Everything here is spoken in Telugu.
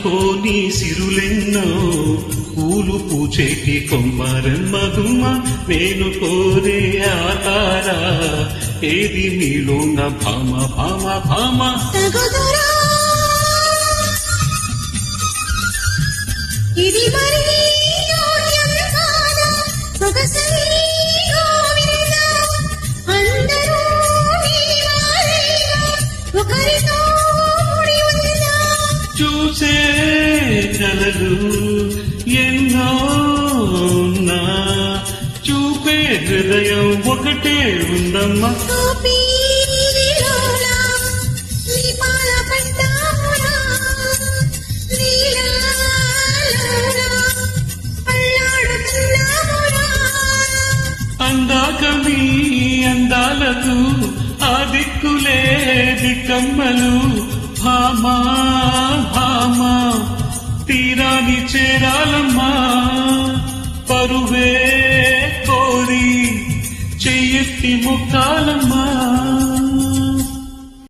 కోని సిరులెన్నో పూలు పూచేటి కొమ్మరమ్మ గుమ్మ నేను కోరే ఆతారా ఏది నీలోన భామ భామ భామ ఇది మరి యోగ్యం కాదా సొగసరి గోవింద అందరూ నీ వారేగా ఒకరితో ముడి ఉందా చూసే కలలు ఎన్నో ఉన్నా చూపే హృదయం ఒకటే ఉందమ్మా అందాక మీ అందాలకు ఆ దిక్కులే దిక్కమ్మలు భామా భామా తీరాని చేరాలమ్మా పరువే కోరి చెయ్యెత్తి ముక్కాలమ్మా